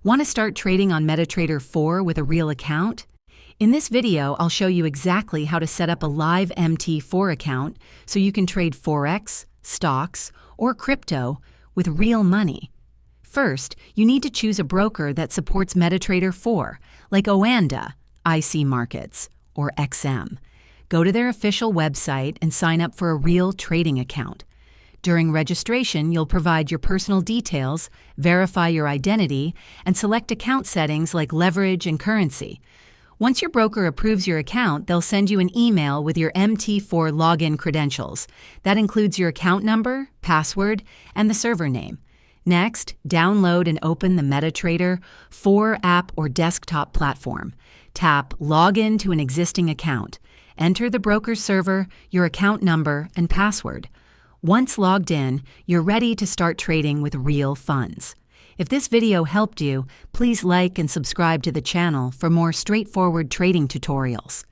Want to start trading on MetaTrader 4 with a real account? In this video, I'll show you exactly how to set up a live MT4 account so you can trade Forex, stocks, or crypto with real money. First, you need to choose a broker that supports MetaTrader 4, like Oanda, IC Markets, or XM. Go to their official website and sign up for a real trading account. During registration, you'll provide your personal details, verify your identity, and select account settings like leverage and currency. Once your broker approves your account, they'll send you an email with your MT4 login credentials. That includes your account number, password, and the server name. Next, download and open the MetaTrader 4 app or desktop platform. Tap Login to an existing account. Enter the broker's server, your account number, and password. Once logged in, you're ready to start trading with real funds. If this video helped you, please like and subscribe to the channel for more straightforward trading tutorials.